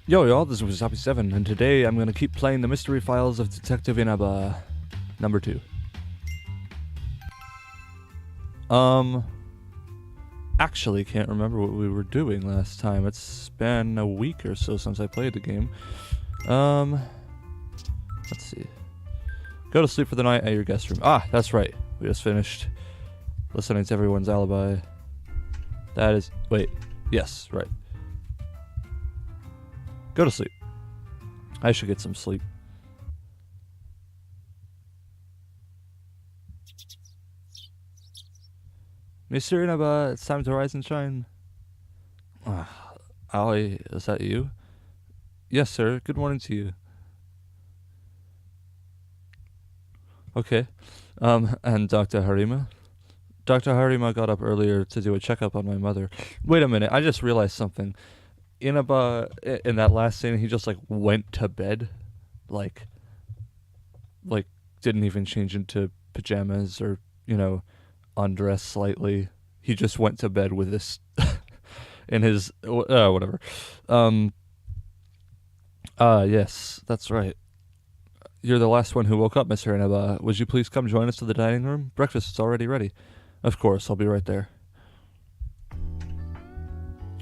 Yo y'all, this was Happy7, and today I'm gonna keep playing the mystery files of Detective Inaba, number 2. Actually can't remember what we were doing last time. It's been a week or so since I played the game. Let's see. Go to sleep for the night at your guest room. Ah, that's right. We just finished listening to everyone's alibi. That is, wait, yes, right. Go to sleep. I should get some sleep. Mr. Inaba, it's time to rise and shine. Ali, is that you? Yes, sir. Good morning to you. Okay. And Dr. Harima? Dr. Harima got up earlier to do a checkup on my mother. Wait a minute, I just realized something. Inaba, in that last scene, he just, went to bed. Like, didn't even change into pajamas or, undress slightly. He just went to bed with this in his, whatever. Yes, that's right. You're the last one who woke up, Mr. Inaba. Would you please come join us to the dining room? Breakfast is already ready. Of course, I'll be right there.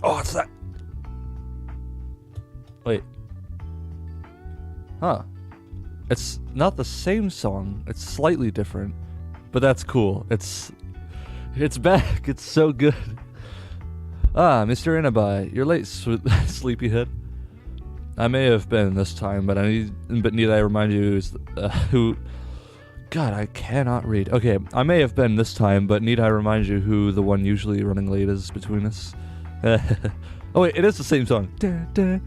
Oh, what's that? Wait. Huh. It's not the same song. It's slightly different. But that's cool. It's back. It's so good. Ah, Mr. Inaba, you're late, sleepyhead. I may have been this time, but need I remind you who... God, I cannot read. Okay, I may have been this time, but need I remind you who the one usually running late is between us? Oh wait, it is the same song. Okay,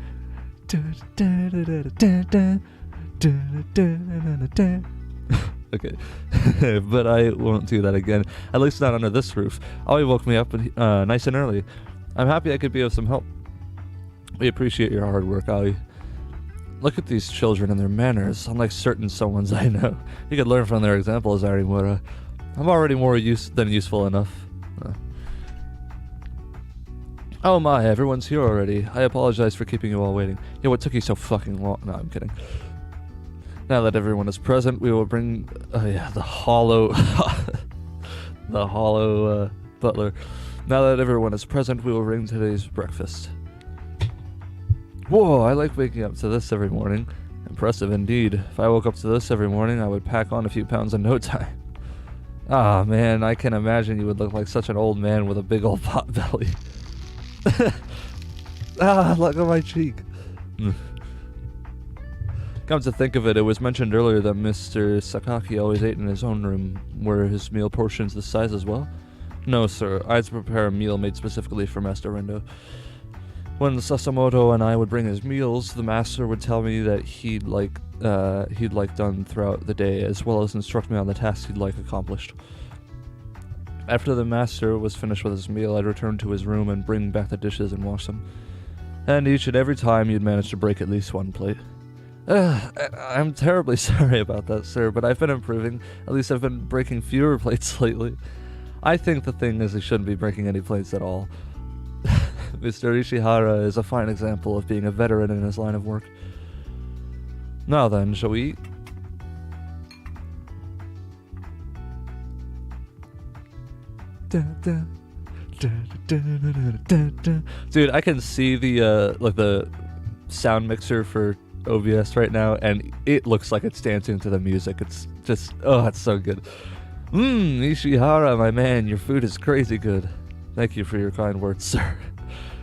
but I won't do that again. At least not under this roof. Ollie woke me up nice and early. I'm happy I could be of some help. We appreciate your hard work, Ollie. Look at these children and their manners, unlike certain someones I know. You could learn from their examples, Arimura. I'm already more than useful enough. Oh my, everyone's here already. I apologize for keeping you all waiting. Yeah, what took you so fucking long? No, I'm kidding. Now that everyone is present, we will bring... the hollow... the hollow, butler. Now that everyone is present, we will bring today's breakfast. Whoa, I like waking up to this every morning. Impressive indeed. If I woke up to this every morning, I would pack on a few pounds in no time. Ah, man, I can imagine you would look like such an old man with a big old pot belly. Ah, look at my cheek. Come to think of it, it was mentioned earlier that Mr. Sakaki always ate in his own room. Were his meal portions this size as well? No, sir. I had to prepare a meal made specifically for Master Rendo. When Sasamoto and I would bring his meals, the master would tell me that he'd like done throughout the day, as well as instruct me on the tasks he'd like accomplished. After the master was finished with his meal, I'd return to his room and bring back the dishes and wash them. And each and every time, you'd manage to break at least one plate. I'm terribly sorry about that, sir, but I've been improving. At least I've been breaking fewer plates lately. I think the thing is, I shouldn't be breaking any plates at all. Mr. Ishihara is a fine example of being a veteran in his line of work. Now then, shall we eat? Dude, I can see the sound mixer for OBS right now, and it looks like it's dancing to the music. It's just, oh, it's so good. Ishihara, my man, your food is crazy good. Thank you for your kind words, sir.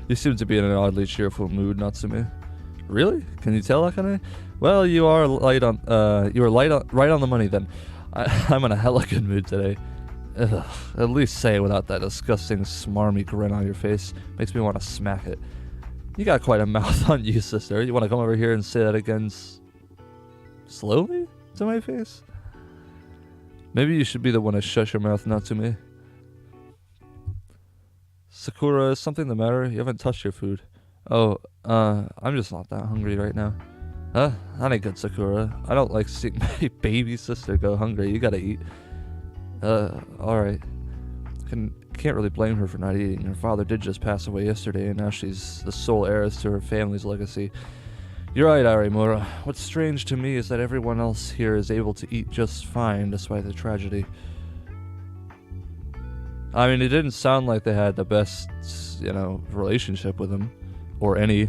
You seem to be in an oddly cheerful mood, Natsume. Really? Can you tell, Akane? Well, you are right on the money then. I'm in a hella good mood today. Ugh, at least say it without that disgusting smarmy grin on your face. Makes me want to smack it. You got quite a mouth on you, sister. You want to come over here and say that again slowly to my face? Maybe you should be the one to shush your mouth, Natsume. Sakura, is something the matter? You haven't touched your food. Oh, I'm just not that hungry right now. That ain't good, Sakura. I don't like seeing my baby sister go hungry. You gotta eat. Alright. Can't really blame her for not eating. Her father did just pass away yesterday, and now she's the sole heiress to her family's legacy. You're right, Arimura. What's strange to me is that everyone else here is able to eat just fine despite the tragedy. I mean, it didn't sound like they had the best, relationship with him. Or any.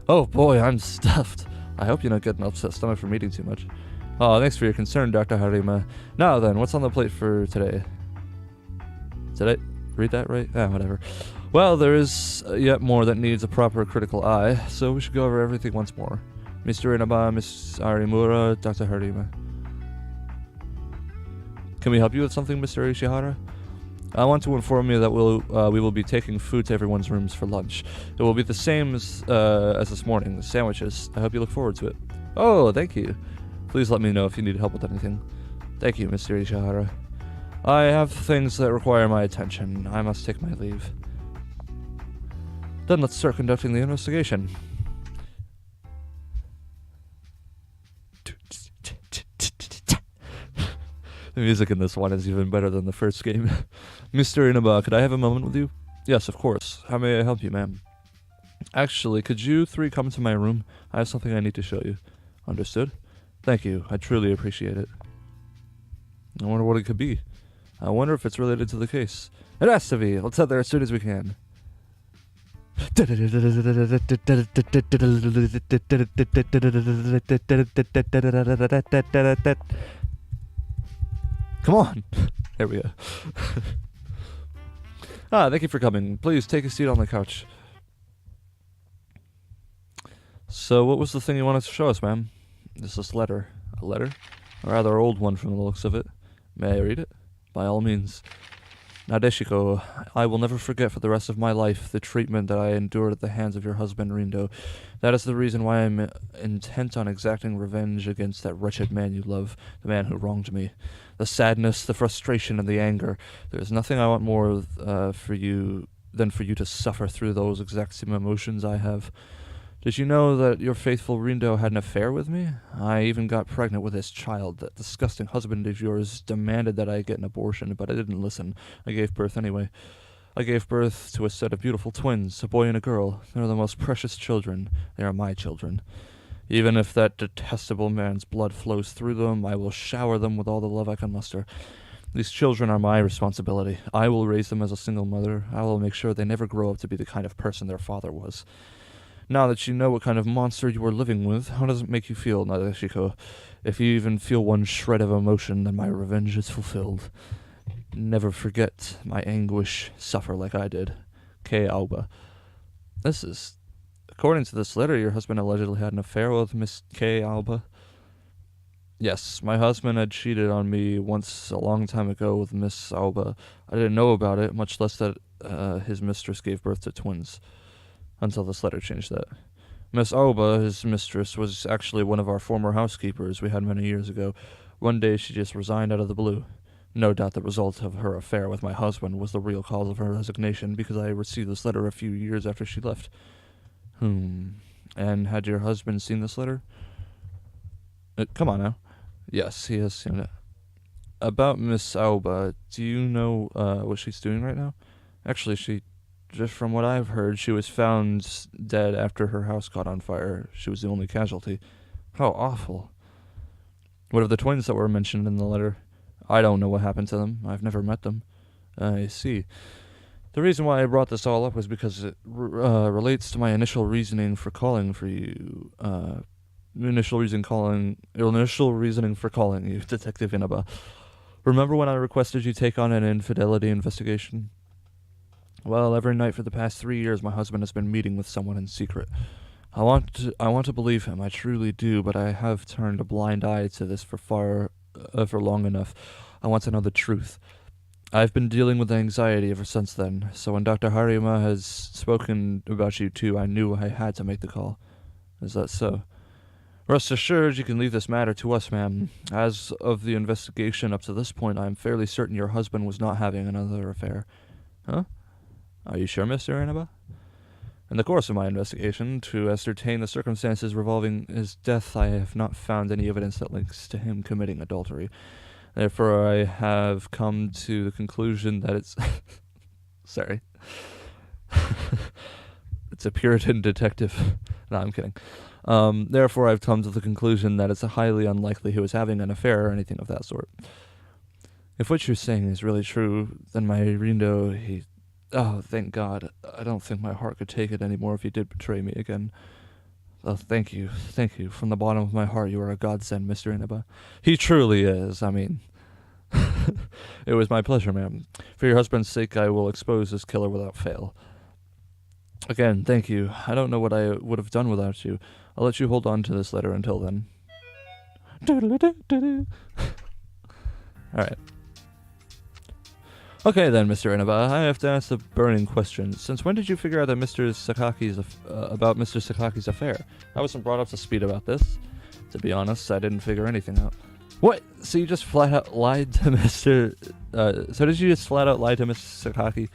Oh boy, I'm stuffed. I hope you don't get an upset stomach from eating too much. Oh, thanks for your concern, Dr. Harima. Now then, what's on the plate for today? Did I read that right? Whatever. Well, there is yet more that needs a proper critical eye, so we should go over everything once more. Mr. Inaba, Miss Arimura, Dr. Harima. Can we help you with something, Mr. Ishihara? I want to inform you that we will be taking food to everyone's rooms for lunch. It will be the same as this morning, the sandwiches. I hope you look forward to it. Oh, thank you. Please let me know if you need help with anything. Thank you, Mr. Ishihara. I have things that require my attention. I must take my leave. Then let's start conducting the investigation. The music in this one is even better than the first game. Mr. Inaba, could I have a moment with you? Yes, of course. How may I help you, ma'am? Actually, could you three come to my room? I have something I need to show you. Understood? Thank you. I truly appreciate it. I wonder what it could be. I wonder if it's related to the case. It has to be. Let's head there as soon as we can. Come on. There we go. Thank you for coming. Please take a seat on the couch. So, what was the thing you wanted to show us, ma'am? This letter. A letter? A rather old one from the looks of it. May I read it? By all means. Nadeshiko, I will never forget for the rest of my life the treatment that I endured at the hands of your husband, Rindo. That is the reason why I am intent on exacting revenge against that wretched man you love, the man who wronged me. The sadness, the frustration, and the anger. There is nothing I want more for you than for you to suffer through those exact same emotions I have. Did you know that your faithful Rindo had an affair with me? I even got pregnant with his child. That disgusting husband of yours demanded that I get an abortion, but I didn't listen. I gave birth anyway. I gave birth to a set of beautiful twins, a boy and a girl. They're the most precious children. They are my children. Even if that detestable man's blood flows through them, I will shower them with all the love I can muster. These children are my responsibility. I will raise them as a single mother. I will make sure they never grow up to be the kind of person their father was. Now that you know what kind of monster you are living with, how does it make you feel, Nadeshiko? If you even feel one shred of emotion, then my revenge is fulfilled. Never forget my anguish. Suffer like I did. K. Aoba. According to this letter, your husband allegedly had an affair with Miss K. Aoba. Yes, my husband had cheated on me once a long time ago with Miss Aoba. I didn't know about it, much less that his mistress gave birth to twins. Until this letter changed that. Miss Aoba, his mistress, was actually one of our former housekeepers we had many years ago. One day she just resigned out of the blue. No doubt the result of her affair with my husband was the real cause of her resignation, because I received this letter a few years after she left. And had your husband seen this letter? Come on now. Yes, he has seen it. About Miss Aoba, do you know what she's doing right now? Actually, just from what I've heard, she was found dead after her house caught on fire. She was the only casualty. How awful. What of the twins that were mentioned in the letter? I don't know what happened to them. I've never met them. I see. The reason why I brought this all up was because it relates to my initial reasoning for calling for you. Initial reasoning for calling you, Detective Inaba. Remember when I requested you take on an infidelity investigation? Well, every night for the past 3 years, my husband has been meeting with someone in secret. I want to believe him, I truly do, but I have turned a blind eye to this for long enough. I want to know the truth. I've been dealing with anxiety ever since then, so when Dr. Harima has spoken about you too, I knew I had to make the call. Is that so? Rest assured, you can leave this matter to us, ma'am. As of the investigation up to this point, I am fairly certain your husband was not having another affair. Huh? Are you sure, Mr. Inaba? In the course of my investigation, to ascertain the circumstances revolving his death, I have not found any evidence that links to him committing adultery. Therefore, I have come to the conclusion that it's... Sorry. It's a Puritan detective. No, I'm kidding. Therefore, I've come to the conclusion that it's highly unlikely he was having an affair or anything of that sort. If what you're saying is really true, then my Rindo, he... Oh, thank God. I don't think my heart could take it anymore if he did betray me again. Oh, thank you. Thank you. From the bottom of my heart, you are a godsend, Mr. Inaba. He truly is. I mean... It was my pleasure, ma'am. For your husband's sake, I will expose this killer without fail. Again, thank you. I don't know what I would have done without you. I'll let you hold on to this letter until then. Alright. Okay then, Mr. Inaba, I have to ask the burning question. Since when did you figure out that about Mr. Sakaki's affair? I wasn't brought up to speed about this. To be honest, I didn't figure anything out. What? So you just flat out lied to Mr. So did you just flat out lie to Mr. Sakaki?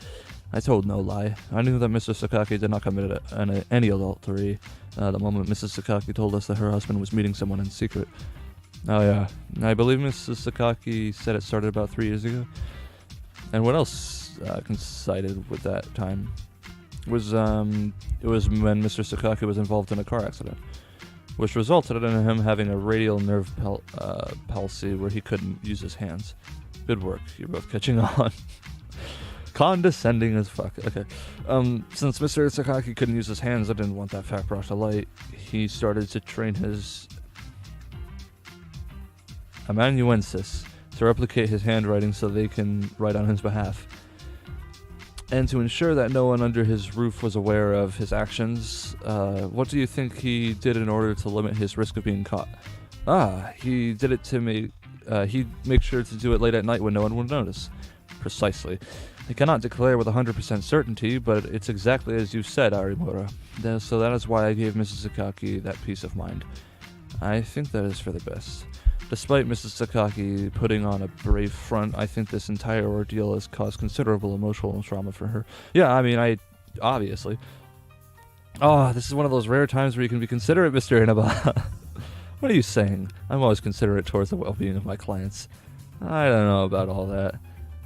I told no lie. I knew that Mr. Sakaki did not commit any adultery the moment Mrs. Sakaki told us that her husband was meeting someone in secret. Oh yeah, I believe Mrs. Sakaki said it started about 3 years ago. And what else coincided with that time? It was when Mr. Sakaki was involved in a car accident, which resulted in him having a radial nerve palsy where he couldn't use his hands. Good work, you're both catching on. Condescending as fuck. Okay. Since Mr. Sakaki couldn't use his hands, I didn't want that fact brought to light. He started to train his amanuensis to replicate his handwriting so they can write on his behalf. And to ensure that no one under his roof was aware of his actions, what do you think he did in order to limit his risk of being caught? He did it to me. He'd make sure to do it late at night when no one would notice. Precisely. I cannot declare with 100% certainty, but it's exactly as you said, Arimura. So that is why I gave Mrs. Sakaki that peace of mind. I think that is for the best. Despite Mrs. Sakaki putting on a brave front, I think this entire ordeal has caused considerable emotional trauma for her. Yeah, I mean, obviously. Oh, this is one of those rare times where you can be considerate, Mr. Inaba. What are you saying? I'm always considerate towards the well-being of my clients. I don't know about all that.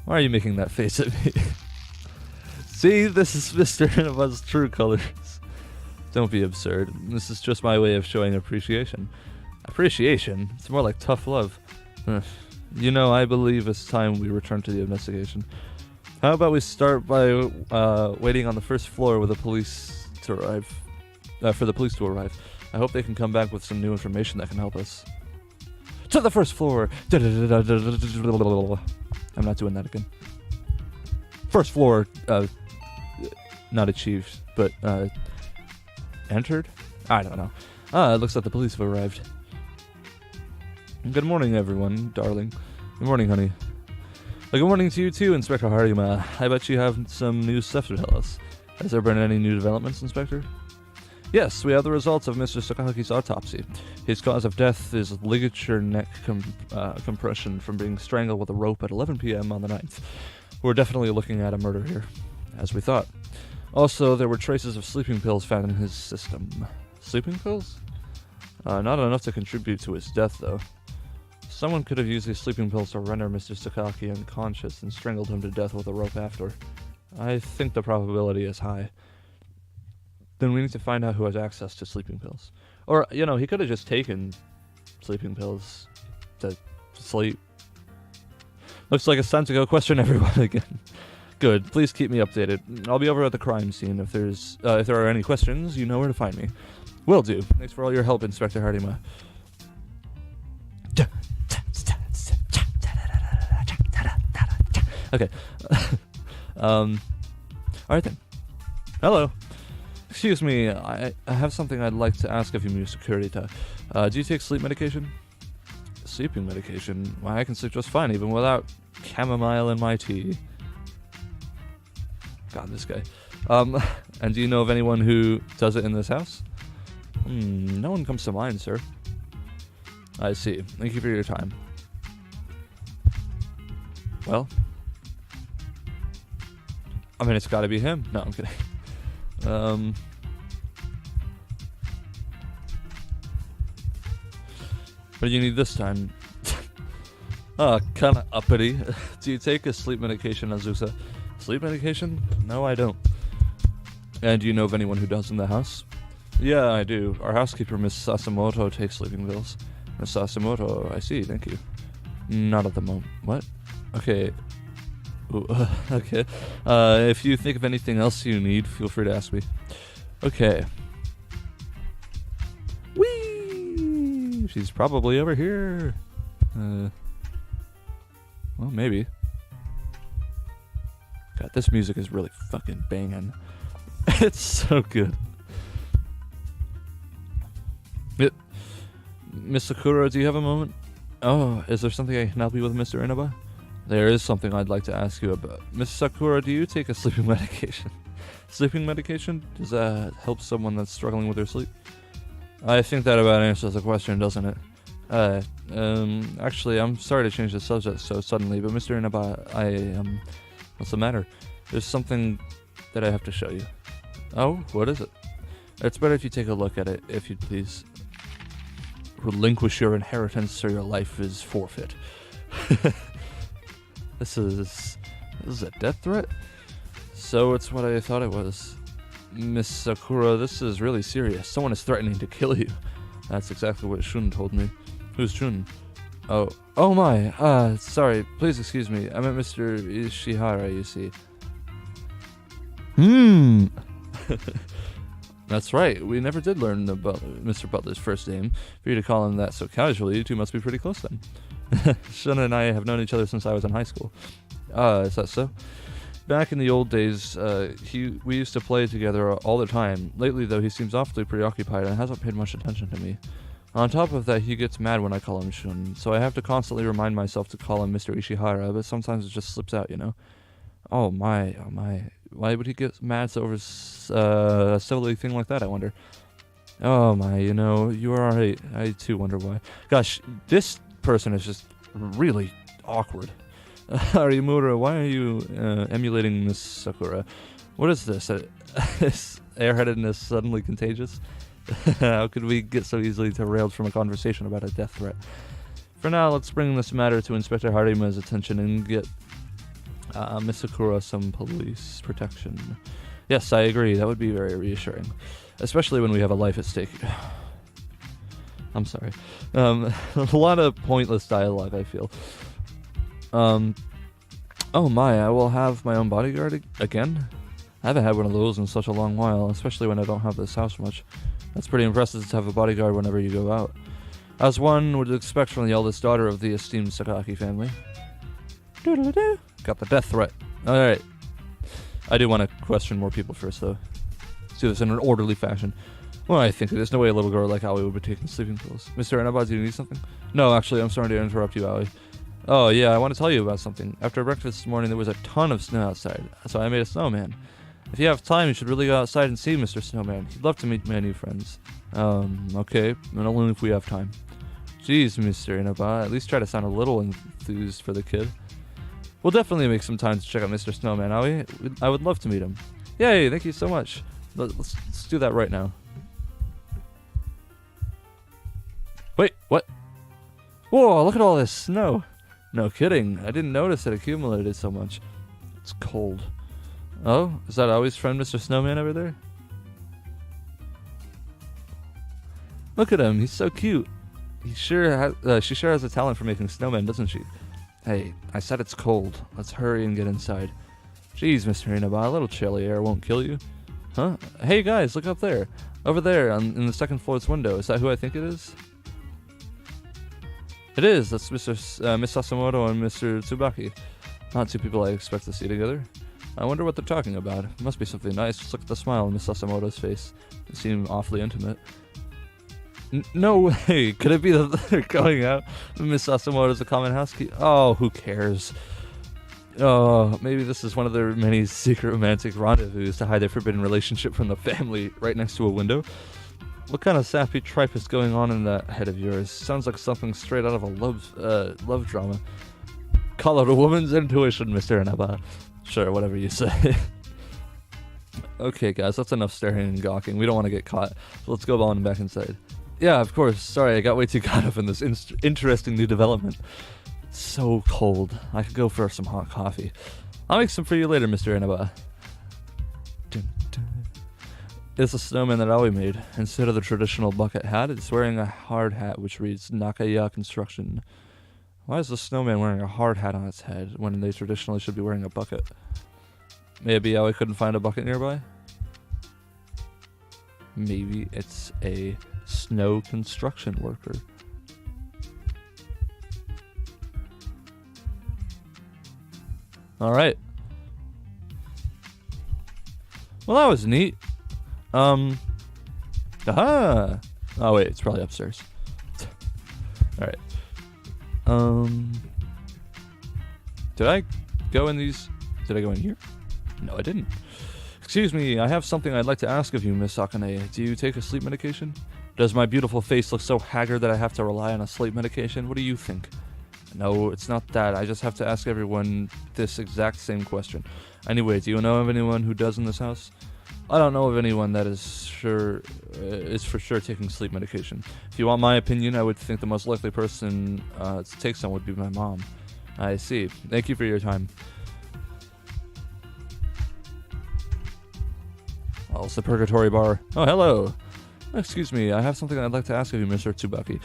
Why are you making that face at me? See, this is Mr. Inaba's true colors. Don't be absurd. This is just my way of showing appreciation. Appreciation? It's more like tough love. You know, I believe it's time we return to the investigation. How about we start by waiting on the first floor with the police to arrive? For the police to arrive. I hope they can come back with some new information that can help us. To the first floor! I'm not doing that again. First floor, not achieved, but, entered? I don't know. It looks like the police have arrived. Good morning, everyone, darling. Good morning, honey. Good morning to you, too, Inspector Harima. I bet you have some new stuff to tell us. Has there been any new developments, Inspector? Yes, we have the results of Mr. Sakaki's autopsy. His cause of death is ligature neck compression from being strangled with a rope at 11 p.m. on the 9th. We're definitely looking at a murder here, as we thought. Also, there were traces of sleeping pills found in his system. Sleeping pills? Not enough to contribute to his death, though. Someone could have used these sleeping pills to render Mr. Sakaki unconscious and strangled him to death with a rope after. I think the probability is high. Then we need to find out who has access to sleeping pills. Or, you know, he could have just taken sleeping pills to sleep. Looks like it's time to go question everyone again. Good. Please keep me updated. I'll be over at the crime scene. If there are any questions, you know where to find me. Will do. Thanks for all your help, Inspector Harima. Okay. Alright then. Hello. Excuse me, I have something I'd like to ask of you, Mr. Kurita. Do you take sleep medication? Sleeping medication? Why, I can sleep just fine even without chamomile in my tea. God, this guy. And do you know of anyone who does it in this house? No one comes to mind, sir. I see. Thank you for your time. Well, I mean, it's gotta be him. No, I'm kidding. What do you need this time? Kinda uppity. Do you take a sleep medication, Azusa? Sleep medication? No, I don't. And do you know of anyone who does in the house? Yeah, I do. Our housekeeper, Miss Sasimoto, takes sleeping pills. Miss Sasimoto, I see, thank you. Not at the moment. What? Okay. Ooh, okay. If you think of anything else you need, feel free to ask me. Okay. Whee! She's probably over here. Well, maybe. God, this music is really fucking banging. It's so good. Miss Sakura, do you have a moment? Oh, is there something I can help you with, Mr. Inaba? There is something I'd like to ask you about. Miss Sakura, do you take a sleeping medication? Sleeping medication? Does that help someone that's struggling with their sleep? I think that about answers the question, doesn't it? Actually, I'm sorry to change the subject so suddenly, but Mr. Inaba, what's the matter? There's something that I have to show you. Oh, what is it? It's better if you take a look at it, if you'd please. Relinquish your inheritance or your life is forfeit. This is a death threat? So it's what I thought it was. Miss Sakura, this is really serious. Someone is threatening to kill you. That's exactly what Shun told me. Who's Shun? Oh my, sorry, please excuse me. I meant Mr. Ishihara, you see. That's right, we never did learn about Mr. Butler's first name. For you to call him that so casually, you two must be pretty close then. Shun and I have known each other since I was in high school. Is that so? Back in the old days, we used to play together all the time. Lately, though, he seems awfully preoccupied and hasn't paid much attention to me. On top of that, he gets mad when I call him Shun, so I have to constantly remind myself to call him Mr. Ishihara, but sometimes it just slips out, you know? Oh my. Why would he get mad over a silly thing like that, I wonder? Oh my, you know, you are right. I too wonder why. Gosh, this person is just really awkward. Arimura, why are you emulating Miss Sakura? What is this? Is airheadedness suddenly contagious? How could we get so easily derailed from a conversation about a death threat? For now, let's bring this matter to Inspector Harima's attention and get Miss Sakura some police protection. Yes, I agree. That would be very reassuring. Especially when we have a life at stake. I'm sorry. A lot of pointless dialogue, I feel. Oh my, I will have my own bodyguard again? I haven't had one of those in such a long while, especially when I don't have this house much. That's pretty impressive to have a bodyguard whenever you go out. As one would expect from the eldest daughter of the esteemed Sakaki family. Doodle-doo. Got the death threat. Alright. I do want to question more people first, though. Let's do this in an orderly fashion. Well, I think there's no way a little girl like Aoi would be taking sleeping pills. Mr. Inaba, do you need something? No, actually, I'm sorry to interrupt you, Aoi. Oh, yeah, I want to tell you about something. After breakfast this morning, there was a ton of snow outside, so I made a snowman. If you have time, you should really go outside and see Mr. Snowman. He'd love to meet my new friends. Okay, and only if we have time. Jeez, Mr. Inaba, at least try to sound a little enthused for the kid. We'll definitely make some time to check out Mr. Snowman, Aoi. I would love to meet him. Yay, thank you so much. Let's do that right now. Wait, what? Whoa, look at all this snow. No kidding, I didn't notice it accumulated so much. It's cold. Oh, is that Aoi's friend Mr. Snowman over there? Look at him, he's so cute. She sure has a talent for making snowmen, doesn't she? Hey, I said it's cold. Let's hurry and get inside. Jeez, Mr. Inaba, a little chilly air won't kill you. Huh? Hey guys, look up there. Over there, in the second floor's window. Is that who I think it is? It is. That's Miss Sasimoto and Mr. Tsubaki. Not two people I expect to see together. I wonder what they're talking about. It must be something nice. Just look at the smile on Miss Sasimoto's face. They seem awfully intimate. No way! Could it be that they're going out? Miss Sasimoto's a common housekeeper. Oh, who cares? Oh, maybe this is one of their many secret romantic rendezvous to hide their forbidden relationship from the family right next to a window. What kind of sappy tripe is going on in that head of yours? Sounds like something straight out of a love drama. Call it a woman's intuition, Mr. Inaba. Sure, whatever you say. Okay, guys, that's enough staring and gawking. We don't want to get caught. So let's go on back inside. Yeah, of course. Sorry, I got way too caught up in this interesting new development. It's so cold. I could go for some hot coffee. I'll make some for you later, Mr. Inaba. Dun, dun. It's a snowman that Aoi made. Instead of the traditional bucket hat, it's wearing a hard hat which reads Nakaya Construction. Why is the snowman wearing a hard hat on its head when they traditionally should be wearing a bucket? Maybe Aoi couldn't find a bucket nearby? Maybe it's a snow construction worker. Alright. Well, that was neat. Aha! Oh wait, it's probably upstairs. Alright. Did I go in these? Did I go in here? No, I didn't. Excuse me, I have something I'd like to ask of you, Miss Akane. Do you take a sleep medication? Does my beautiful face look so haggard that I have to rely on a sleep medication? What do you think? No, it's not that. I just have to ask everyone this exact same question. Anyway, do you know of anyone who does in this house? I don't know of anyone that is for sure taking sleep medication. If you want my opinion, I would think the most likely person to take some would be my mom. I see. Thank you for your time. Oh, it's the Purgatory Bar. Oh, hello. Excuse me, I have something I'd like to ask of you, Mr. Tsubaki.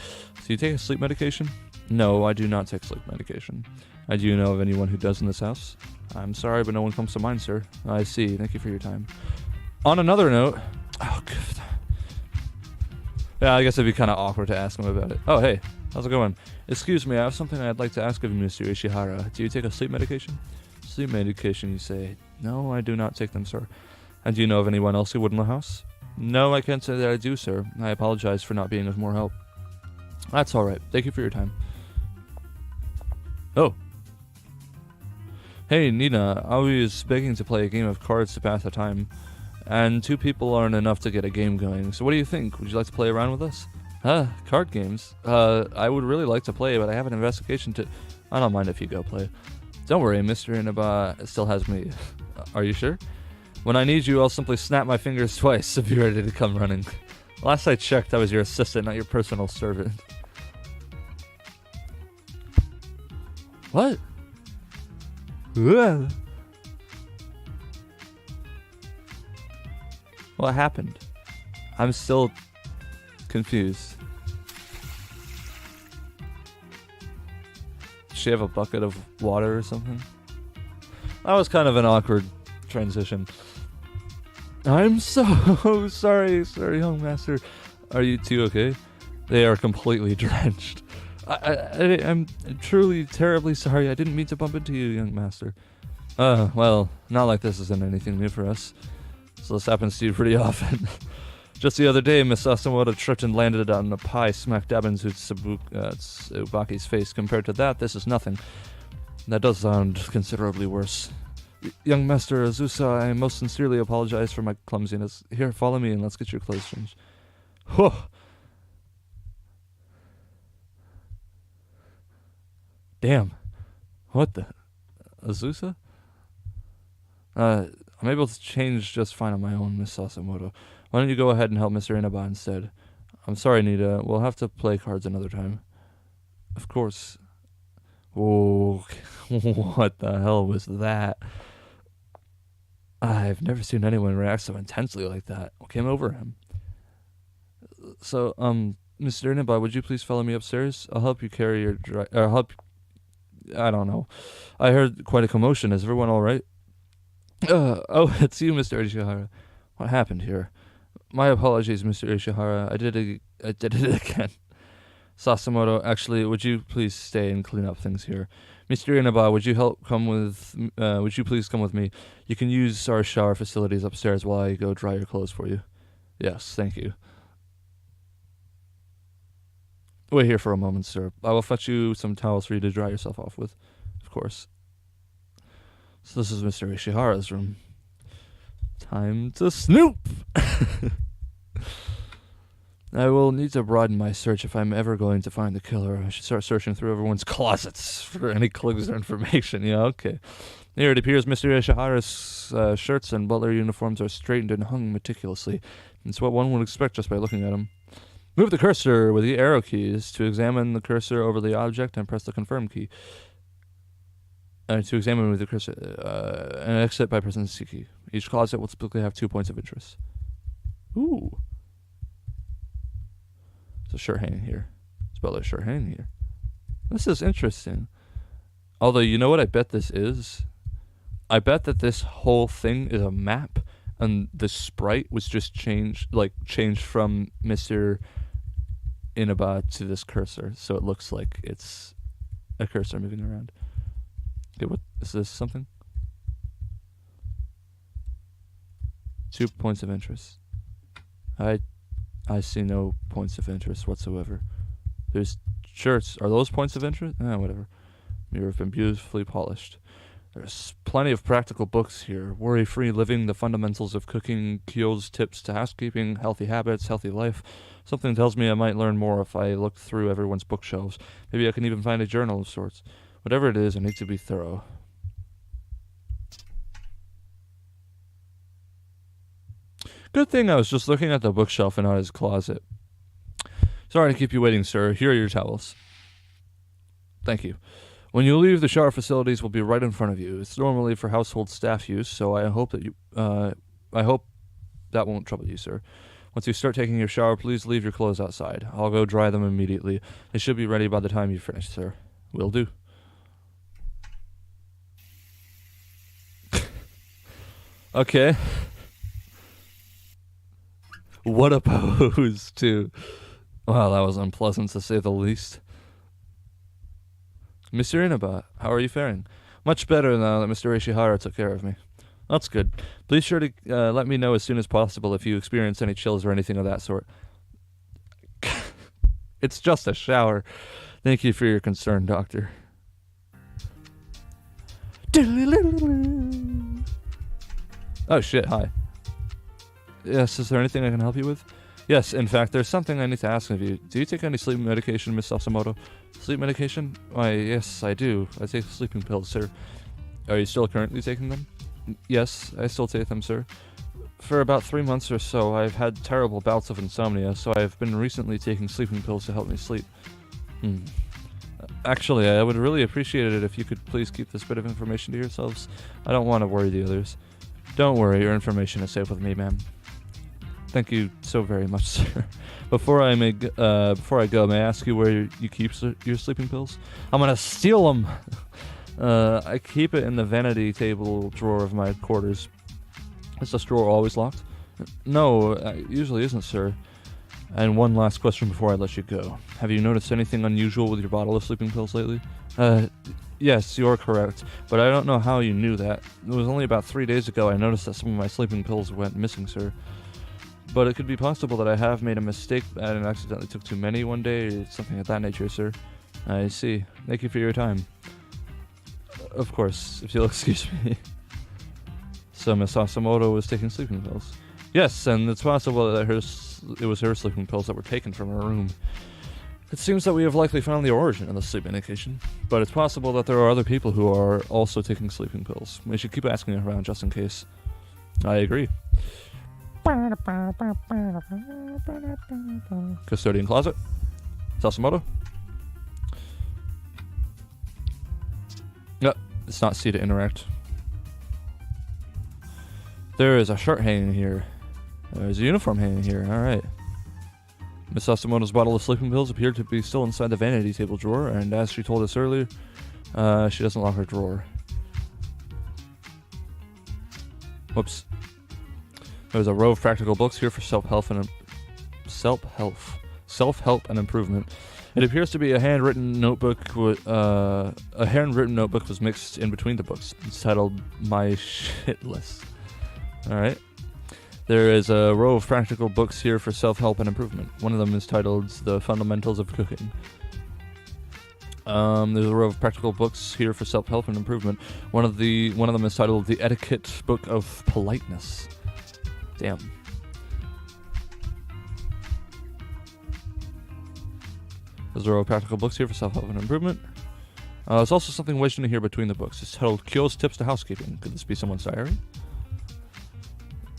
Do you take a sleep medication? No, I do not take sleep medication. Do you know of anyone who does in this house? I'm sorry, but no one comes to mind, sir. I see. Thank you for your time. On another note... Oh, good. Yeah, I guess it'd be kind of awkward to ask him about it. Oh, hey. How's it going? Excuse me, I have something I'd like to ask of you, Mr. Ishihara. Do you take a sleep medication? Sleep medication, you say? No, I do not take them, sir. And do you know of anyone else who would in the house? No, I can't say that I do, sir. I apologize for not being of more help. That's alright. Thank you for your time. Oh. Hey, Nina. Aoi is begging to play a game of cards to pass the time. And 2 people aren't enough to get a game going. So what do you think? Would you like to play around with us? Card games? I would really like to play, but I have an investigation to... I don't mind if you go play. Don't worry, Mr. Inaba still has me. Are you sure? When I need you, I'll simply snap my fingers twice if you're ready to come running. Last I checked, I was your assistant, not your personal servant. What? What happened? I'm still confused. Does she have a bucket of water or something? That was kind of an awkward transition. I'm so sorry, young master. Are you two okay? They are completely drenched. I'm truly terribly sorry. I didn't mean to bump into you, young master. Well, not like this isn't anything new for us. So this happens to you pretty often. Just the other day, Miss Asamoto tripped and landed on a pie smack dab in Tsubaki's face. Compared to that, this is nothing. That does sound considerably worse. Young Master Azusa, I most sincerely apologize for my clumsiness. Here, follow me and let's get your clothes changed. Whew. Damn. What the? Azusa? I'm able to change just fine on my own, Miss Sasamoto. Why don't you go ahead and help Mr. Inaba instead? I'm sorry, Nita. We'll have to play cards another time. Of course. Oh, what the hell was that? I've never seen anyone react so intensely like that. What came over him? So, Mr. Inaba, would you please follow me upstairs? I'll help you carry your I don't know. I heard quite a commotion. Is everyone all right? Oh, it's you, Mr. Ishihara. What happened here? My apologies, Mr. Ishihara. I did it again. Sasamoto, actually, would you please stay and clean up things here? Mr. Inaba, would you please come with me? You can use our shower facilities upstairs while I go dry your clothes for you. Yes, thank you. Wait here for a moment, sir. I will fetch you some towels for you to dry yourself off with. Of course. So this is Mr. Ishihara's room. Time to snoop! I will need to broaden my search if I'm ever going to find the killer. I should start searching through everyone's closets for any clues or information. Yeah, okay. Here it appears Mr. Ishihara's shirts and butler uniforms are straightened and hung meticulously. It's what one would expect just by looking at them. Move the cursor with the arrow keys to examine the cursor over the object and press the confirm key. To examine with the cursor and exit by pressing the C key. Each closet will typically have 2 points of interest. Ooh. There's a shirt hanging here. There's probably a shirt hanging here. This is interesting. Although, you know what I bet this is? I bet that this whole thing is a map, and the sprite was just changed from Mr. Inaba to this cursor, so it looks like it's a cursor moving around. Okay, what is this? Something? 2 points of interest. I see no points of interest whatsoever. There's shirts. Are those points of interest? Whatever. Mirror have been beautifully polished. There's plenty of practical books here. Worry-free living, the fundamentals of cooking, Kyo's tips to housekeeping, healthy habits, healthy life. Something tells me I might learn more if I look through everyone's bookshelves. Maybe I can even find a journal of sorts. Whatever it is, I need to be thorough. Good thing I was just looking at the bookshelf and not his closet. Sorry to keep you waiting, sir. Here are your towels. Thank you. When you leave, the shower facilities will be right in front of you. It's normally for household staff use, so I hope that won't trouble you, sir. Once you start taking your shower, please leave your clothes outside. I'll go dry them immediately. They should be ready by the time you finish, sir. Will do. Okay. What a pose, too. Wow, that was unpleasant to say the least. Mr. Inaba, how are you faring? Much better now that Mr. Ishihara took care of me. That's good. Please sure to let me know as soon as possible if you experience any chills or anything of that sort. It's just a shower. Thank you for your concern, Doctor. Oh shit, hi. Yes, is there anything I can help you with? Yes, in fact, there's something I need to ask of you. Do you take any sleep medication, Miss Sasimoto? Sleep medication? Why, yes, I do. I take sleeping pills, sir. Are you still currently taking them? Yes, I still take them, sir. For about 3 months or so, I've had terrible bouts of insomnia, so I've been recently taking sleeping pills to help me sleep. Actually, I would really appreciate it if you could please keep this bit of information to yourselves. I don't want to worry the others. Don't worry, your information is safe with me, ma'am. Thank you so very much, sir. Before I go, may I ask you where you keep your sleeping pills? I'm gonna steal them. I keep it in the vanity table drawer of my quarters. Is this drawer always locked? No, it usually isn't, sir. And one last question before I let you go. Have you noticed anything unusual with your bottle of sleeping pills lately? Yes, you're correct, but I don't know how you knew that. It was only about 3 days ago I noticed that some of my sleeping pills went missing, sir. But it could be possible that I have made a mistake and accidentally took too many one day, or something of that nature, sir. I see. Thank you for your time. Of course, if you'll excuse me. So Miss Sasimoto was taking sleeping pills. Yes, and it's possible that it was her sleeping pills that were taken from her room. It seems that we have likely found the origin of the sleep medication, but it's possible that there are other people who are also taking sleeping pills. We should keep asking around just in case. I agree. Custodian closet. Sasimoto. Yep, it's not C to interact. There is a shirt hanging here. There's a uniform hanging here. Alright. Miss Sasimoto's bottle of sleeping pills appeared to be still inside the vanity table drawer, and as she told us earlier, she doesn't lock her drawer. Whoops. There's a row of practical books here for self-help and improvement. It appears to be a handwritten notebook. A handwritten notebook was mixed in between the books. It's titled "My Shit List." All right. There is a row of practical books here for self-help and improvement. One of them is titled "The Fundamentals of Cooking." There's a row of practical books here for self-help and improvement. One of them is titled "The Etiquette Book of Politeness." Damn. There's a row of practical books here for self-help and improvement. There's also something wedged in here between the books. It's titled "Kyo's Tips to Housekeeping." Could this be someone's diary?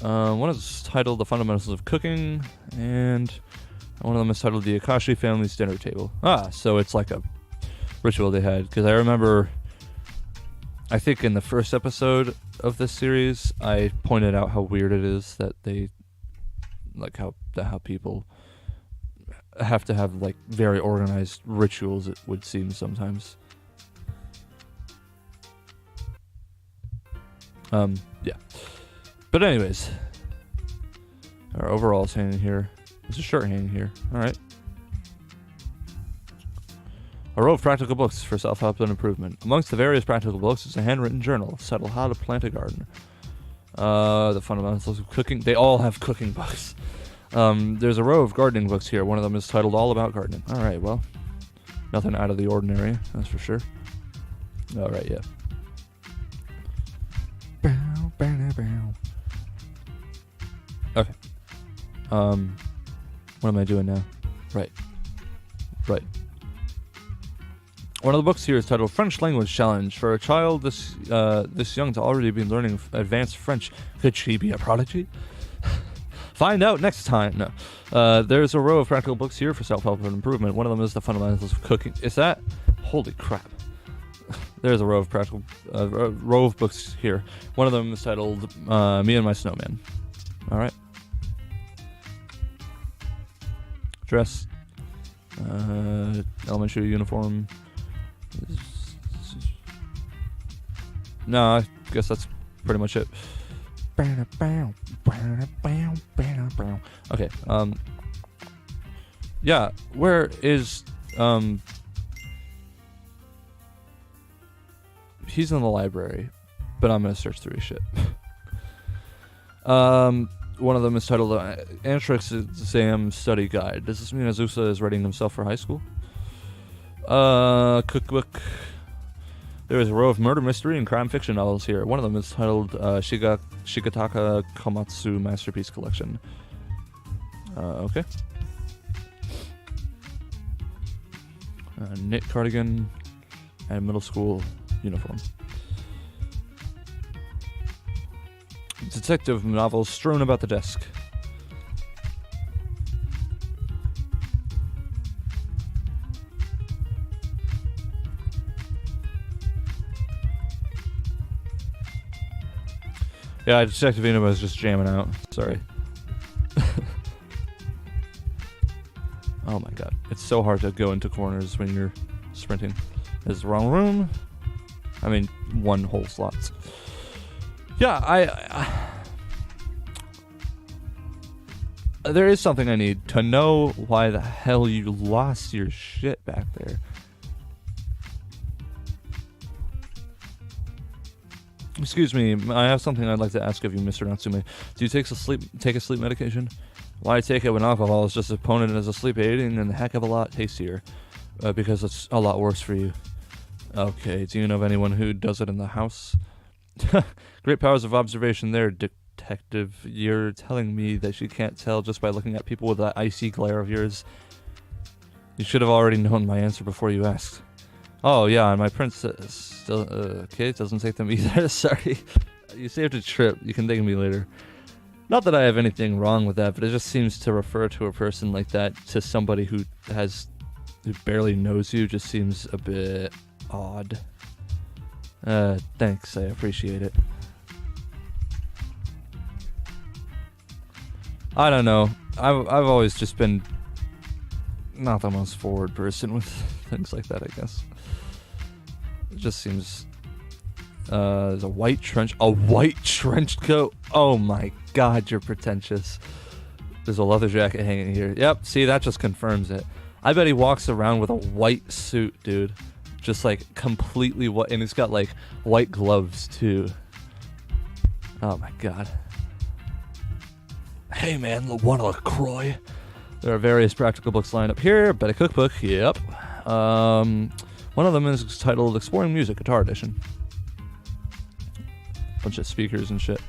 One is titled "The Fundamentals of Cooking," and one of them is titled "The Akashi Family's Dinner Table." So it's like a ritual they had. Because I remember, I think in the first episode of this series, I pointed out how weird it is that they like how people have to have like very organized rituals, it would seem sometimes. Yeah. But anyways, our overall's hanging here. There's a shirt hanging here. All right. A row of practical books for self-help and improvement. Amongst the various practical books is a handwritten journal titled How to Plant a Garden. The fundamentals of cooking. They all have cooking books. There's a row of gardening books here. One of them is titled All About Gardening. All right, well, nothing out of the ordinary, that's for sure. All right, yeah. Okay. What am I doing now? Right. One of the books here is titled French Language Challenge. For a child this young to already be learning advanced French, could she be a prodigy? Find out next time. No. There's a row of practical books here for self-help and improvement. One of them is The Fundamentals of Cooking. Is that? Holy crap. There's a row of books here. One of them is titled Me and My Snowman. All right. Dress. Elementary uniform. No, I guess that's pretty much it. Okay, yeah, where is, he's in the library, but I'm gonna search through his shit. One of them is titled Entrance Exam Study Guide. Does this mean Azusa is readying himself for high school? Cookbook. There is a row of murder mystery and crime fiction novels here. One of them is titled Shigataka Komatsu Masterpiece Collection. Okay. Knit cardigan and middle school uniform. Detective novels strewn about the desk. Yeah, Detective Inaba is just jamming out. Sorry. Oh my god. It's so hard to go into corners when you're sprinting. This is the wrong room. I mean, one whole slot. Yeah, there is something I need to know why the hell you lost your shit back there. Excuse me, I have something I'd like to ask of you, Mr. Natsume. Do you take a sleep medication? Why take it when alcohol is just as potent as a sleep aiding and a heck of a lot tastier? Because it's a lot worse for you. Okay, do you know of anyone who does it in the house? Great powers of observation there, detective. You're telling me that you can't tell just by looking at people with that icy glare of yours? You should have already known my answer before you asked. Oh yeah, and my princess still okay, doesn't take them either. Sorry. You saved a trip. You can thank me later. Not that I have anything wrong with that, but it just seems to refer to a person like that to somebody who barely knows you just seems a bit odd. Thanks, I appreciate it. I don't know. I've always just been not the most forward person with things like that, I guess. It just seems there's a white trench coat. Oh my god, you're pretentious. There's a leather jacket hanging here. Yep, see, that just confirms it. I bet he walks around with a white suit, dude. Just like completely white, and he's got like white gloves too. Oh my god. Hey man, want a LaCroix? There are various practical books lined up here, but a cookbook, yep. One of them is titled Exploring Music, Guitar Edition. Bunch of speakers and shit.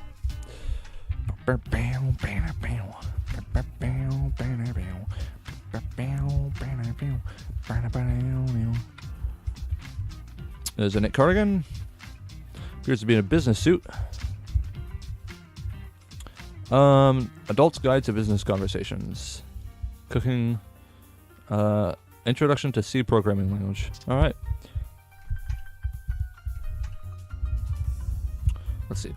There's a knit cardigan. Appears to be in a business suit. Adult's Guide to Business Conversations. Cooking. Introduction to C Programming Language. Alright. Let's see.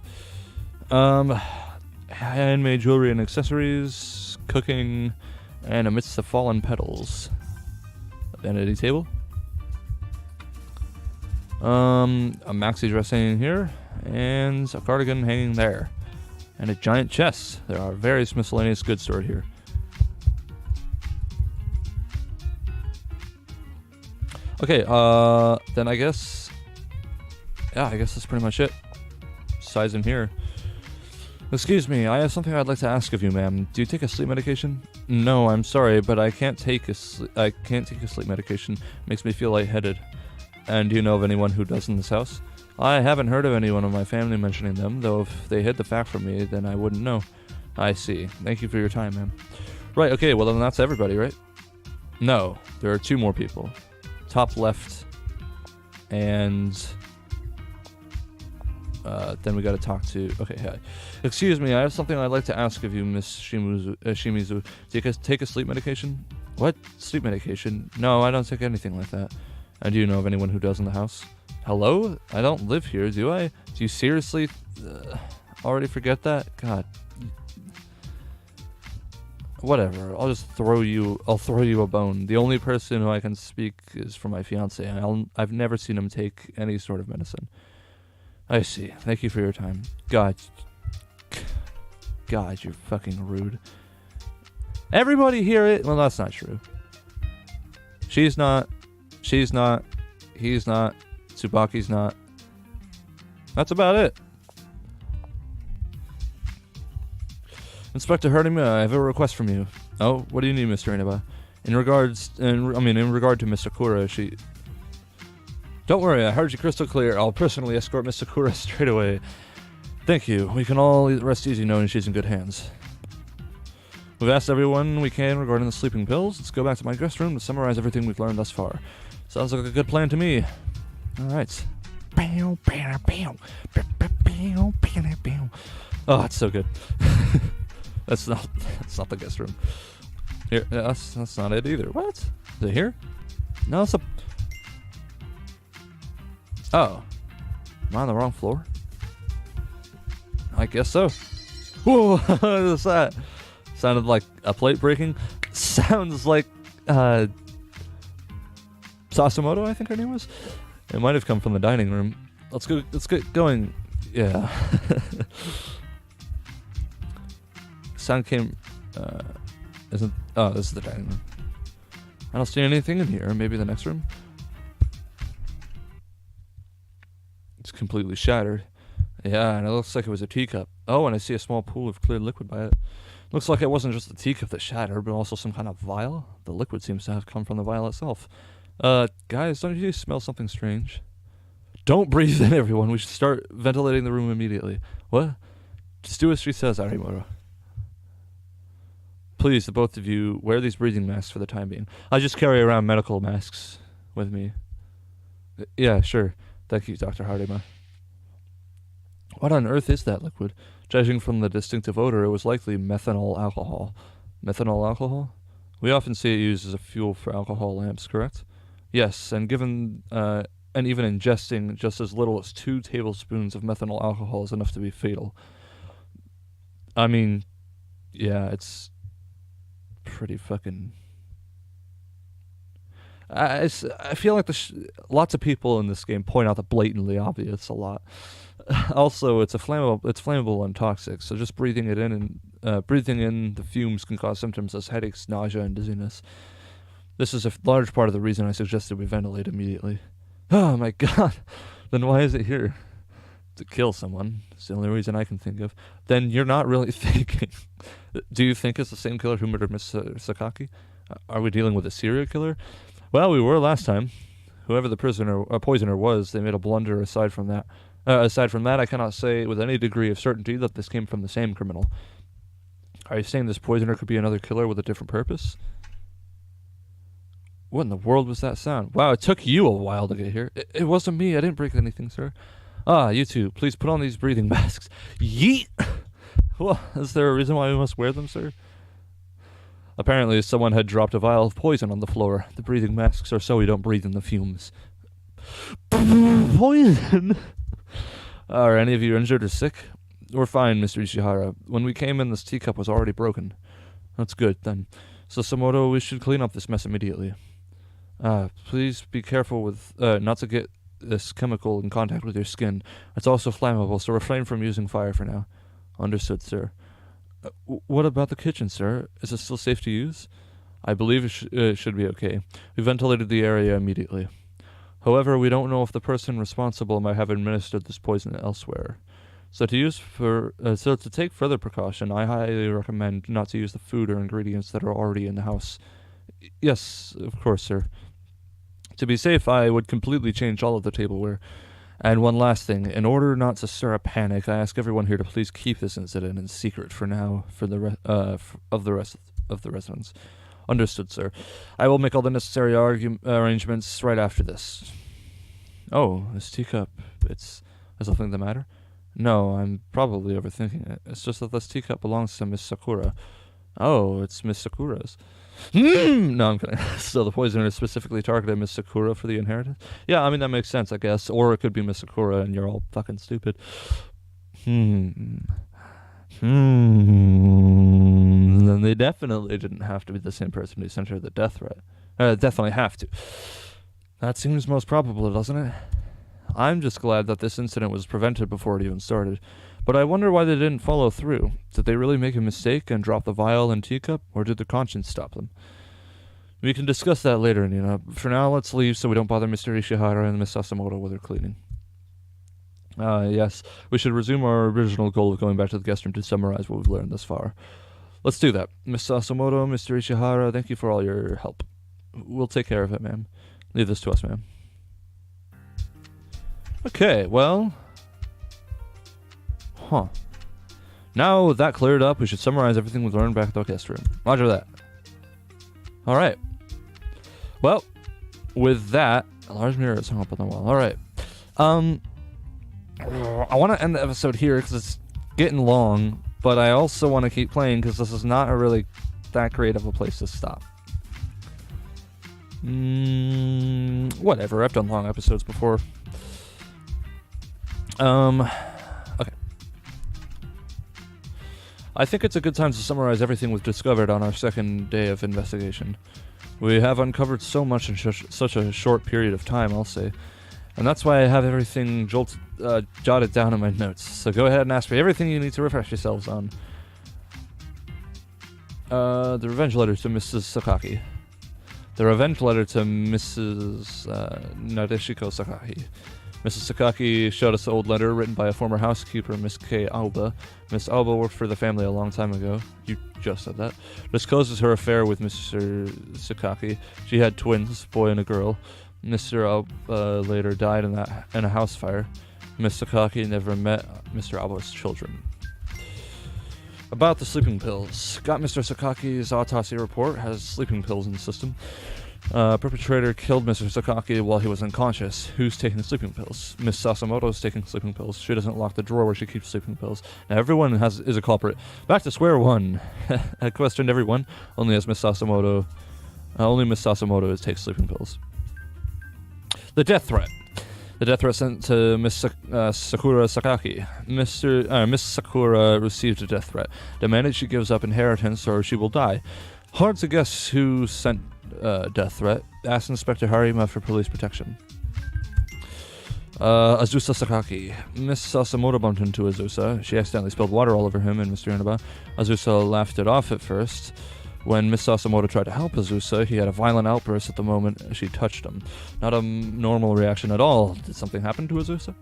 Handmade jewelry and accessories. cooking, and amidst the fallen petals. A vanity table. A maxi dress hanging here, and a cardigan hanging there. And a giant chest. There are various miscellaneous goods stored here. Okay, then I guess... Yeah, I guess that's pretty much it. Size in here. Excuse me, I have something I'd like to ask of you, ma'am. Do you take a sleep medication? No, I'm sorry, but I can't take a sleep medication. It makes me feel lightheaded. And do you know of anyone who does in this house? I haven't heard of anyone of my family mentioning them, though if they hid the fact from me, then I wouldn't know. I see. Thank you for your time, ma'am. Right, okay, well then that's everybody, right? No, there are 2 more people. Top left, and then we gotta talk to... Okay, hi. Excuse me, I have something I'd like to ask of you, Miss Shimizu. Do you take a sleep medication? What? Sleep medication? No, I don't take anything like that. And do you know of anyone who does in the house? Hello? I don't live here, do I? Do you seriously already forget that? God. Whatever. I'll throw you a bone. The only person who I can speak is for my fiance, and I've never seen him take any sort of medicine. I see. Thank you for your time. God, you're fucking rude. Everybody hear it? Well, that's not true. She's not. He's not. Tsubaki's not. That's about it. Inspector Herdima, I have a request from you. Oh, what do you need, Mr. Inaba? In regard to Miss Sakura, she... Don't worry, I heard you crystal clear. I'll personally escort Miss Sakura straight away. Thank you. We can all rest easy knowing she's in good hands. We've asked everyone we can regarding the sleeping pills. Let's go back to my guest room to summarize everything we've learned thus far. Sounds like a good plan to me. Alright. Oh, it's so good. That's not the guest room. Here, that's not it either. What? Is it here? No, it's a... Oh. Am I on the wrong floor? I guess so. Whoa, what is that? Sounded like a plate breaking. Sounds like, Sasimoto, I think her name was. It might have come from the dining room. Let's get going. Yeah. Sound came, isn't... Oh, this is the dining room. I don't see anything in here. Maybe the next room? It's completely shattered. Yeah, and it looks like it was a teacup. Oh, and I see a small pool of clear liquid by it. Looks like it wasn't just the teacup that shattered, but also some kind of vial. The liquid seems to have come from the vial itself. Guys, don't you smell something strange? Don't breathe in, everyone. We should start ventilating the room immediately. What? Just do as she says, Arimoto. Please, the both of you, wear these breathing masks for the time being. I just carry around medical masks with me. Yeah, sure. Thank you, Dr. Hardima. What on earth is that liquid? Judging from the distinctive odor, it was likely methanol alcohol. Methanol alcohol? We often see it used as a fuel for alcohol lamps, correct? Yes, and given, and even ingesting just as little as 2 tablespoons of methanol alcohol is enough to be fatal. I mean, yeah, it's pretty fucking... I feel like lots of people in this game point out the blatantly obvious a lot. Also, it's flammable and toxic, so just breathing in the fumes can cause symptoms as headaches, nausea, and dizziness. This is a large part of the reason I suggested we ventilate immediately. Oh my god! Then why is it here? To kill someone. It's the only reason I can think of. Then you're not really thinking. Do you think it's the same killer who murdered Miss Sakaki? Are we dealing with a serial killer? Well, we were last time. Whoever the poisoner was, they made a blunder. Aside from that, I cannot say with any degree of certainty that this came from the same criminal. Are you saying this poisoner could be another killer with a different purpose? What in the world was that sound? Wow, it took you a while to get here. It wasn't me. I didn't break anything, sir. Ah, you two, please put on these breathing masks. Yeet! Well, is there a reason why we must wear them, sir? Apparently, someone had dropped a vial of poison on the floor. The breathing masks are so we don't breathe in the fumes. Poison? Are any of you injured or sick? We're fine, Mr. Ishihara. When we came in, this teacup was already broken. That's good, then. Sasimoto, we should clean up this mess immediately. Please be careful with not to get this chemical in contact with your skin. It's also flammable, so refrain from using fire for now. Understood, sir. What about the kitchen, sir? Is it still safe to use? I believe it should be okay. We ventilated the area immediately. However, we don't know if the person responsible might have administered this poison elsewhere. So to take further precaution, I highly recommend not to use the food or ingredients that are already in the house. Yes, of course, sir. To be safe, I would completely change all of the tableware. And one last thing, in order not to stir up panic, I ask everyone here to please keep this incident in secret for now, for the rest of the residents. Understood, sir. I will make all the necessary arrangements right after this. Oh, this teacup, is something the matter? No, I'm probably overthinking it. It's just that this teacup belongs to Miss Sakura. Oh, it's Miss Sakura's. No, I'm kidding. So the poisoner specifically targeted Miss Sakura for the inheritance? Yeah, I mean, that makes sense, I guess. Or it could be Miss Sakura and you're all fucking stupid. Then they definitely didn't have to be the same person who sent her the death threat. Definitely have to. That seems most probable, doesn't it? I'm just glad that this incident was prevented before it even started. But I wonder why they didn't follow through. Did they really make a mistake and drop the vial and teacup, or did their conscience stop them? We can discuss that later, Nina. For now, let's leave so we don't bother Mr. Ishihara and Miss Sasimoto with their cleaning. Yes, we should resume our original goal of going back to the guest room to summarize what we've learned thus far. Let's do that. Miss Sasimoto, Mr. Ishihara, thank you for all your help. We'll take care of it, ma'am. Leave this to us, ma'am. Okay, well... Now that cleared up, we should summarize everything we've learned back at the guest room. Roger that. Alright. Well, with that, a large mirror is hung up on the wall. Alright. I want to end the episode here because it's getting long, but I also want to keep playing because this is not a really that great of a place to stop. Whatever, I've done long episodes before. Okay. I think it's a good time to summarize everything we've discovered on our second day of investigation. We have uncovered so much in such a short period of time, I'll say. And that's why I have everything jotted down in my notes. So go ahead and ask me everything you need to refresh yourselves on. The revenge letter to Mrs. Sakaki. The revenge letter to Mrs. Nadeshiko Sakaki. Mrs. Sakaki showed us an old letter written by a former housekeeper, Miss K. Alba. Miss Alba worked for the family a long time ago. You just said that. Discloses her affair with Mr. Sakaki. She had twins, boy and a girl. Mr. Alba later died in a house fire. Miss Sakaki never met Mr. Alba's children. About the sleeping pills. Got Mr. Sakaki's autopsy report. Has sleeping pills in the system. Perpetrator killed Mr. Sakaki while he was unconscious. Who's taking the sleeping pills? Miss Sasimoto's taking sleeping pills. She doesn't lock the drawer where she keeps sleeping pills. Now everyone is a culprit. Back to square one. I questioned everyone. Only Miss Sasimoto takes sleeping pills. The death threat. The death threat sent to Miss Sakura Sakaki. Miss Sakura received a death threat. Demanded she gives up inheritance or she will die. Hard to guess who sent death threat. Asked Inspector Harima for police protection. Azusa Sakaki. Miss Sasimoto bumped into Azusa. She accidentally spilled water all over him and Mr. Inaba. Azusa laughed it off at first. When Miss Sasimoto tried to help Azusa, he had a violent outburst at the moment she touched him. Not a normal reaction at all. Did something happen to Azusa?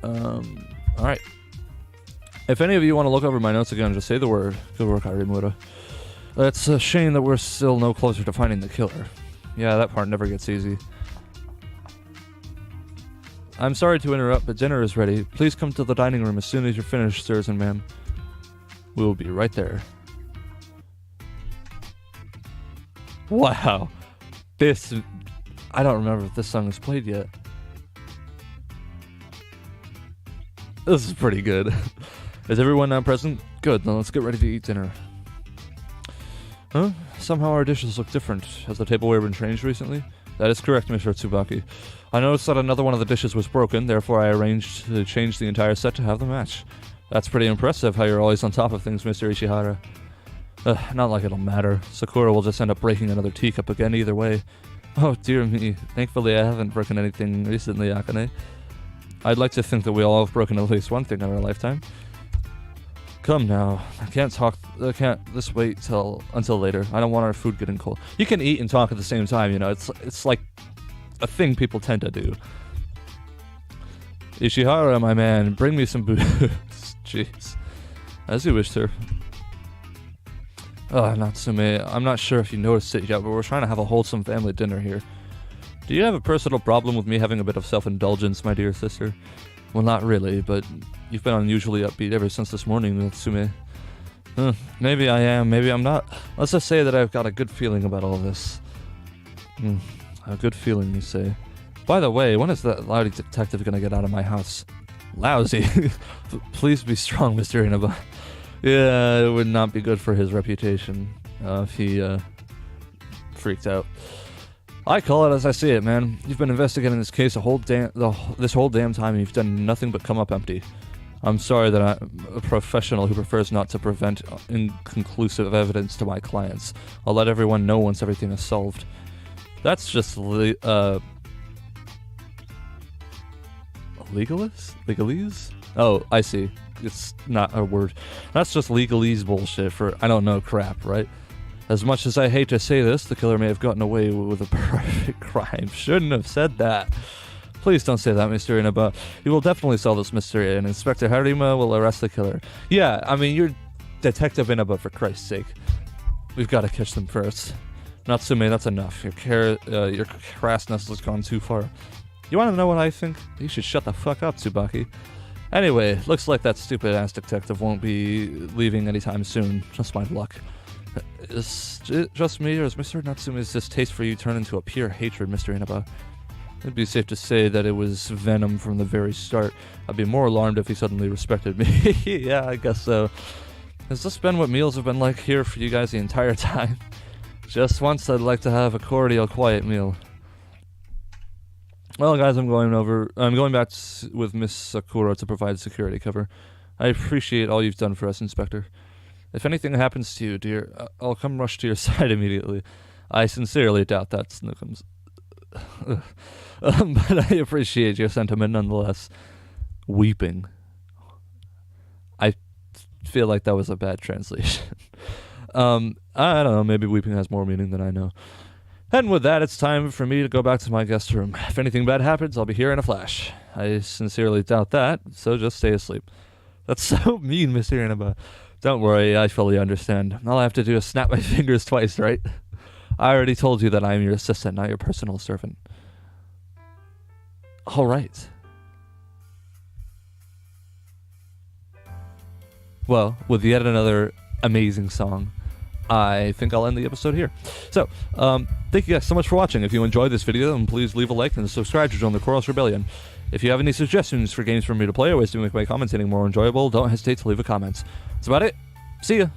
Alright. If any of you want to look over my notes again, just say the word. Good work, Harimura. It's a shame that we're still no closer to finding the killer. Yeah, that part never gets easy. I'm sorry to interrupt, but dinner is ready. Please come to the dining room as soon as you're finished, sirs and ma'am. We will be right there. Wow. I don't remember if this song is played yet. This is pretty good. Is everyone now present? Good, then let's get ready to eat dinner. Huh? Somehow our dishes look different. Has the tableware been changed recently? That is correct, Mr. Tsubaki. I noticed that another one of the dishes was broken, therefore I arranged to change the entire set to have them match. That's pretty impressive how you're always on top of things, Mr. Ishihara. Not like it'll matter. Sakura will just end up breaking another teacup again either way. Oh, dear me. Thankfully I haven't broken anything recently, Akane. I'd like to think that we all have broken at least one thing in our lifetime. Come now. I can't just wait until later. I don't want our food getting cold. You can eat and talk at the same time, you know. It's like a thing people tend to do. Ishihara, my man, bring me some booze. Jeez. As you wish, sir. Natsume, I'm not sure if you noticed it yet, but we're trying to have a wholesome family dinner here. Do you have a personal problem with me having a bit of self-indulgence, my dear sister? Well, not really, but you've been unusually upbeat ever since this morning, Natsume. Maybe I am, maybe I'm not. Let's just say that I've got a good feeling about all this. A good feeling, you say. By the way, when is that lousy detective gonna get out of my house? Lousy? Please be strong, Mr. Inaba. Yeah, it would not be good for his reputation if he freaked out. I call it as I see it, man. You've been investigating this case this whole damn time, and you've done nothing but come up empty. I'm sorry that I'm a professional who prefers not to present inconclusive evidence to my clients. I'll let everyone know once everything is solved. That's just legalese? Legalese? Oh, I see. It's not a word. That's just legalese bullshit for I don't know crap, right? As much as I hate to say this, the killer may have gotten away with a perfect crime. Shouldn't have said that. Please don't say that, Mr. Inaba. You will definitely solve this mystery, and Inspector Harima will arrest the killer. Yeah, I mean, you're Detective Inaba, for Christ's sake. We've got to catch them first. Natsume, that's enough. Your crassness has gone too far. You want to know what I think? You should shut the fuck up, Tsubaki. Anyway, looks like that stupid-ass detective won't be leaving anytime soon. Just my luck. Is it just me, or is Mr. Natsume's distaste for you turned into a pure hatred, Mr. Inaba? It'd be safe to say that it was venom from the very start. I'd be more alarmed if he suddenly respected me. Yeah, I guess so. Has this been what meals have been like here for you guys the entire time? Just once I'd like to have a cordial, quiet meal. Well, guys, I'm going back with Miss Sakura to provide security cover. I appreciate all you've done for us, Inspector. If anything happens to you, dear, I'll come rush to your side immediately. I sincerely doubt that, Snookums. But I appreciate your sentiment nonetheless. Weeping. I feel like that was a bad translation. I don't know, maybe weeping has more meaning than I know. And with that, it's time for me to go back to my guest room. If anything bad happens, I'll be here in a flash. I sincerely doubt that, so just stay asleep. That's so mean, Mr. Inaba. Don't worry, I fully understand. All I have to do is snap my fingers twice, right? I already told you that I am your assistant, not your personal servant. All right. Well, with yet another amazing song, I think I'll end the episode here. So, thank you guys so much for watching. If you enjoyed this video, then please leave a like and subscribe to join the Chorus Rebellion. If you have any suggestions for games for me to play or ways to make my commentating more enjoyable, don't hesitate to leave a comment. That's about it. See ya!